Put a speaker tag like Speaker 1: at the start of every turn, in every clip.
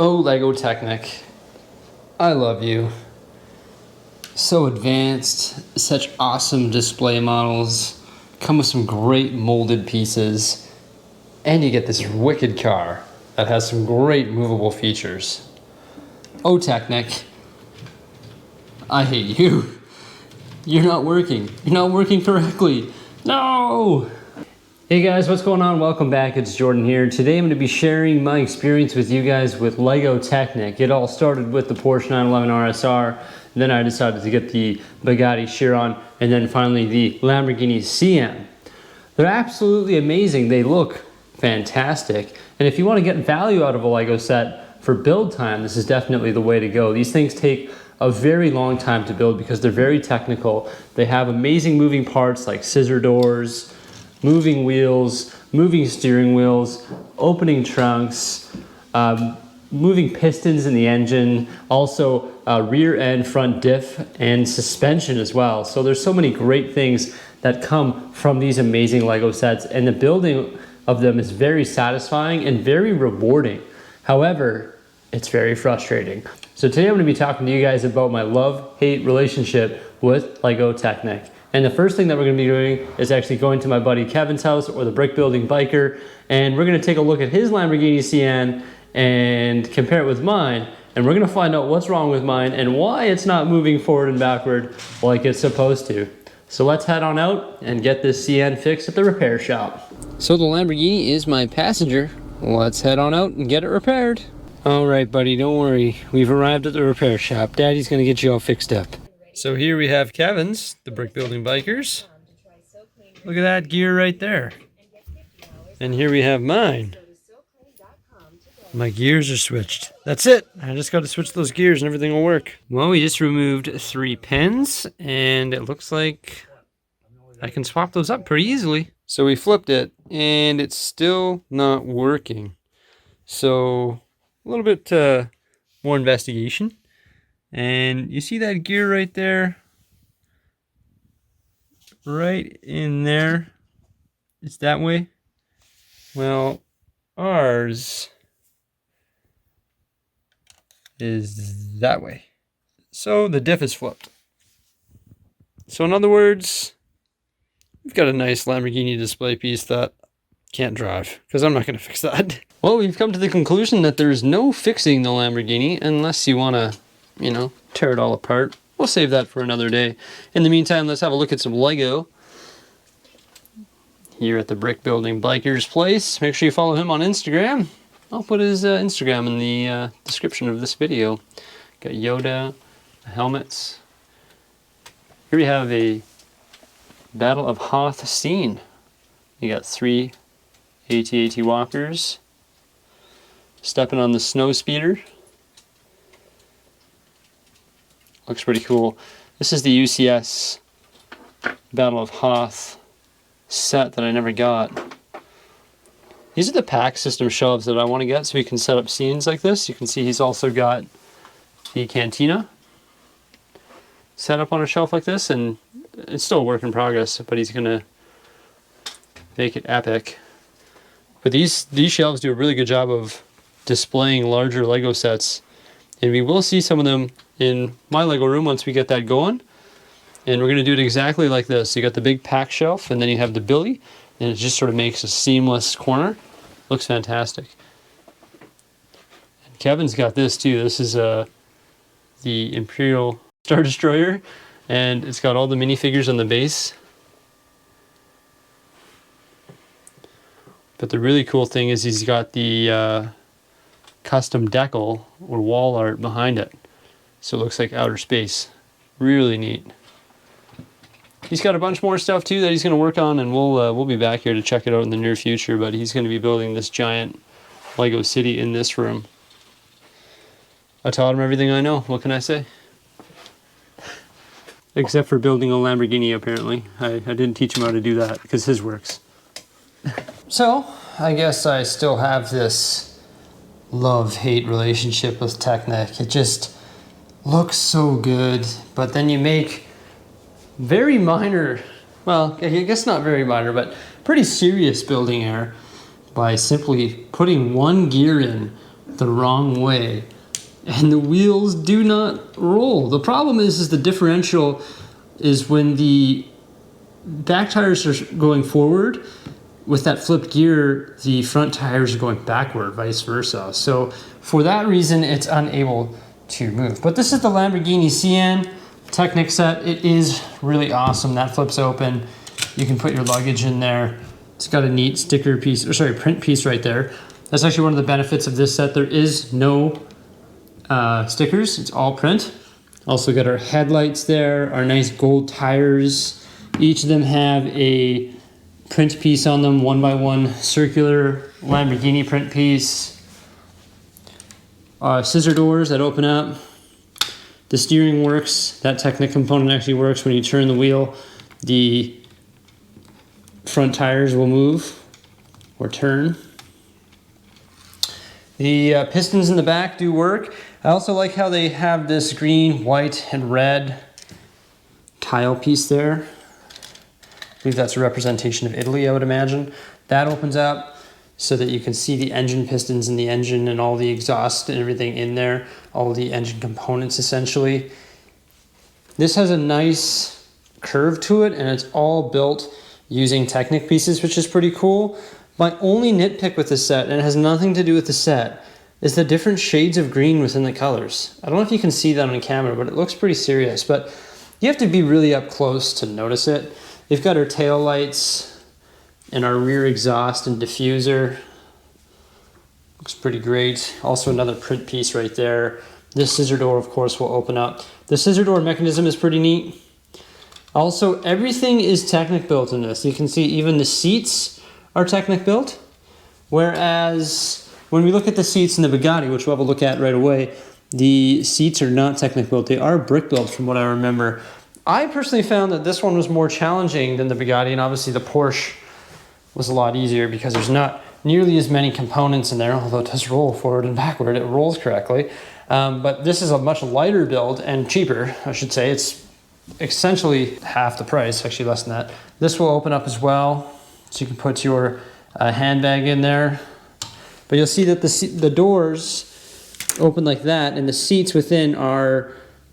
Speaker 1: Oh, Lego Technic, I love you. So advanced, such awesome display models, come with some great molded pieces, and you get this wicked car that has some great movable features. Oh, Technic, I hate you. You're not working. You're not working correctly. No! Hey guys, what's going on? Welcome back. It's Jordan here. Today I'm going to be sharing my experience with you guys with Lego Technic. It all started with the Porsche 911 RSR, then I decided to get the Bugatti Chiron, and then finally the Lamborghini Sian. They're absolutely amazing. They look fantastic. And if you want to get value out of a Lego set for build time, this is definitely the way to go. These things take a very long time to build because they're very technical. They have amazing moving parts like scissor doors, moving wheels, moving steering wheels, opening trunks, moving pistons in the engine, also rear and front diff and suspension as well. So there's so many great things that come from these amazing Lego sets, and the building of them is very satisfying and very rewarding. However, it's very frustrating. So today I'm going to be talking to you guys about my love-hate relationship with Lego Technic. And the first thing that we're going to be doing is actually going to my buddy Kevin's house, or the Brick Building Biker, and we're going to take a look at his Lamborghini Sian and compare it with mine, and we're going to find out what's wrong with mine and why it's not moving forward and backward like it's supposed to. So let's head on out and get this Sian fixed at the repair shop. So the Lamborghini is my passenger. Let's head on out and get it repaired. All right, buddy, don't worry. We've arrived at the repair shop. Daddy's going to get you all fixed up. So here we have Kevin's, the Brick Building Bikers. Look at that gear right there. And here we have mine. My gears are switched. That's it. I just got to switch those gears and everything will work. Well, we just removed 3 pins and it looks like I can swap those up pretty easily. So we flipped it and it's still not working. So a little bit more investigation. And you see that gear right there? Right in there. It's that way. Well, ours is that way. So the diff is flipped. So in other words, we've got a nice Lamborghini display piece that can't drive, because I'm not going to fix that. Well, we've come to the conclusion that there's no fixing the Lamborghini unless you want to, you know, tear it all apart. We'll save that for another day. In the meantime, let's have a look at some Lego here at the Brick Building Bikers place. Make sure you follow him on Instagram. I'll put his Instagram in the description of this video. Got Yoda, helmets. Here we have a Battle of Hoth scene. You got 3 AT-AT walkers stepping on the snow speeder. Looks pretty cool. This is the UCS Battle of Hoth set that I never got. These are the pack system shelves that I want to get so we can set up scenes like this. You can see he's also got the cantina set up on a shelf like this, and it's still a work in progress, but he's gonna make it epic. But these shelves do a really good job of displaying larger Lego sets, and we will see some of them in my Lego room once we get that going. And we're going to do it exactly like this. You got the big pack shelf, and then you have the Billy, and it just sort of makes a seamless corner. Looks fantastic. And Kevin's got this too. This is the Imperial Star Destroyer, and it's got all the minifigures on the base. But the really cool thing is he's got the custom decal or wall art behind it. So it looks like outer space. Really neat. He's got a bunch more stuff too that he's going to work on, and we'll be back here to check it out in the near future, but he's going to be building this giant Lego city in this room. I taught him everything I know. What can I say? Except for building a Lamborghini, apparently. I didn't teach him how to do that because his works. So, I guess I still have this love-hate relationship with Technic. It just looks so good, but then you make very minor, well, I guess not very minor, but pretty serious building error by simply putting one gear in the wrong way. And the wheels do not roll. The problem is the differential is when the back tires are going forward, with that flipped gear, the front tires are going backward, vice versa. So for that reason, it's unable to move. But this is the Lamborghini Sian TECHNIC set. It is really awesome. That flips open. You can put your luggage in there. It's got a neat sticker piece, or sorry, print piece right there. That's actually one of the benefits of this set. There is no stickers, it's all print. Also got our headlights there, our nice gold tires. Each of them have a print piece on them, 1x1 circular Lamborghini print piece. Scissor doors that open up. The steering works. That TECHNIC component actually works. When you turn the wheel, the front tires will move or turn. The pistons in the back do work. I also like how they have this green, white, and red tile piece there. I believe that's a representation of Italy, I would imagine. That opens up so that you can see the engine pistons in the engine and all the exhaust and everything in there, all the engine components essentially. This has a nice curve to it, and it's all built using TECHNIC pieces, which is pretty cool. My only nitpick with this set, and it has nothing to do with the set, is the different shades of green within the colors. I don't know if you can see that on camera, but it looks pretty serious. But you have to be really up close to notice it. We've got our tail lights and our rear exhaust and diffuser. Looks pretty great. Also another print piece right there. This scissor door, of course, will open up. The scissor door mechanism is pretty neat. Also, everything is TECHNIC built in this. You can see even the seats are TECHNIC built. Whereas when we look at the seats in the Bugatti, which we'll have a look at right away, the seats are not TECHNIC built. They are brick built from what I remember. I personally found that this one was more challenging than the Bugatti, and obviously the Porsche was a lot easier because there's not nearly as many components in there, although it does roll forward and backward. It rolls correctly. But this is a much lighter build and cheaper, I should say. It's essentially half the price, actually less than that. This will open up as well, so you can put your handbag in there. But you'll see that the doors open like that, and the seats within are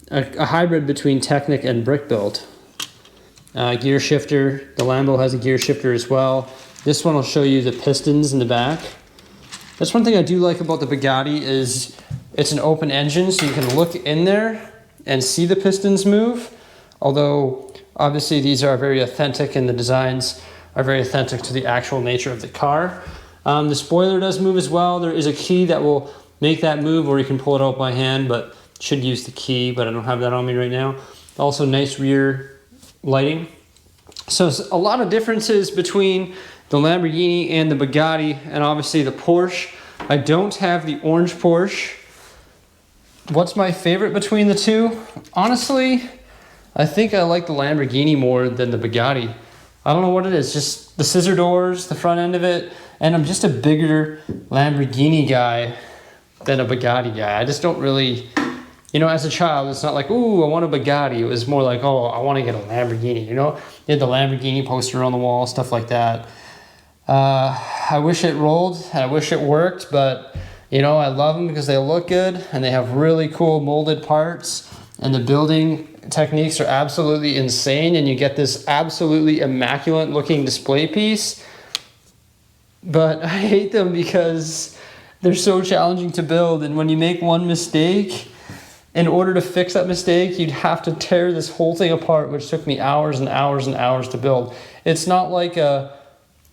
Speaker 1: a hybrid between TECHNIC and brick built. Gear shifter, the Lambo has a gear shifter as well. This one will show you the pistons in the back. That's one thing I do like about the Bugatti is it's an open engine, so you can look in there and see the pistons move. Although obviously these are very authentic and the designs are very authentic to the actual nature of the car. The spoiler does move as well. There is a key that will make that move, or you can pull it out by hand, but should use the key, but I don't have that on me right now. Also nice rear lighting. So a lot of differences between the Lamborghini and the Bugatti, and obviously the Porsche. I don't have the orange Porsche. What's my favorite between the two? Honestly, I think I like the Lamborghini more than the Bugatti. I don't know what it is, just the scissor doors, the front end of it, and I'm just a bigger Lamborghini guy than a Bugatti guy. I just don't really, you know, as a child, it's not like, ooh, I want a Bugatti. It was more like, oh, I want to get a Lamborghini, you know? They had the Lamborghini poster on the wall, stuff like that. I wish it rolled, and I wish it worked, but, you know, I love them because they look good, and they have really cool molded parts, and the building techniques are absolutely insane, and you get this absolutely immaculate looking display piece. But I hate them because they're so challenging to build, and when you make one mistake, in order to fix that mistake, you'd have to tear this whole thing apart, which took me hours and hours and hours to build. It's not like a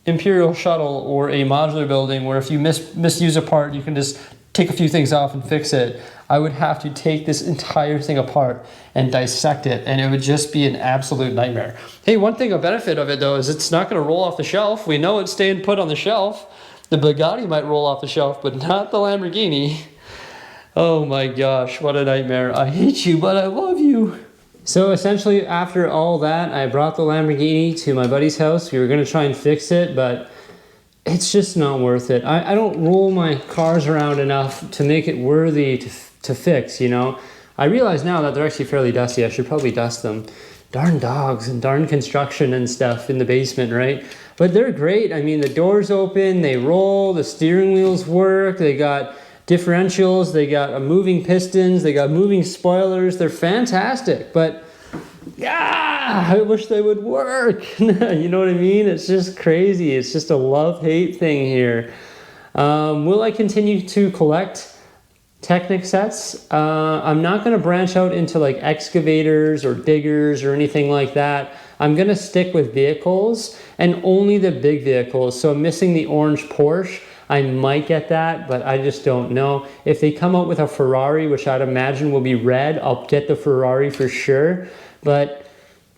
Speaker 1: Imperial shuttle or a modular building where if you misuse a part, you can just take a few things off and fix it. I would have to take this entire thing apart and dissect it, and it would just be an absolute nightmare. Hey, one thing, a benefit of it though, is it's not going to roll off the shelf. We know it's staying put on the shelf. The Bugatti might roll off the shelf, but not the Lamborghini. Oh my gosh, what a nightmare. I hate you, but I love you. So essentially, after all that, I brought the Lamborghini to my buddy's house. We were going to try and fix it, but it's just not worth it. I don't roll my cars around enough to make it worthy to fix, you know. I realize now that they're actually fairly dusty. I should probably dust them. Darn dogs and darn construction and stuff in the basement, right? But they're great. I mean, the doors open, they roll, the steering wheels work, they got differentials, they got moving pistons, they got moving spoilers. They're fantastic, but I wish they would work. You know what I mean? It's just crazy. It's just a love-hate thing here. Will I continue to collect Technic sets? I'm not going to branch out into like excavators or diggers or anything like that. I'm going to stick with vehicles and only the big vehicles. So I'm missing the orange Porsche. I might get that, but I just don't know. If they come out with a Ferrari, which I'd imagine will be red, I'll get the Ferrari for sure. But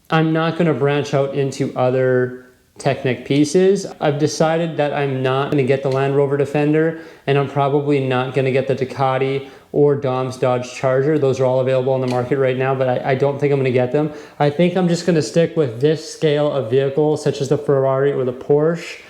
Speaker 1: I'm not going to branch out into other Technic pieces. I've decided that I'm not going to get the Land Rover Defender, and I'm probably not going to get the Ducati or Dom's Dodge Charger. Those are all available on the market right now, but I don't think I'm going to get them. I think I'm just going to stick with this scale of vehicle, such as the Ferrari or the Porsche.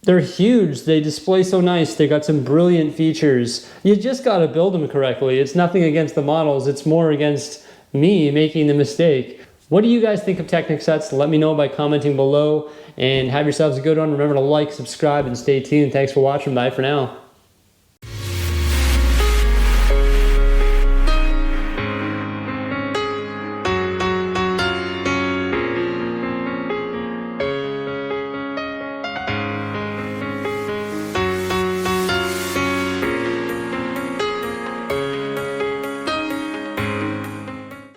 Speaker 1: They're huge. They display so nice. They got some brilliant features. You just got to build them correctly. It's nothing against the models. It's more against me making the mistake. What do you guys think of Technic sets? Let me know by commenting below, and have yourselves a good one. Remember to like, subscribe, and stay tuned. Thanks for watching. Bye for now.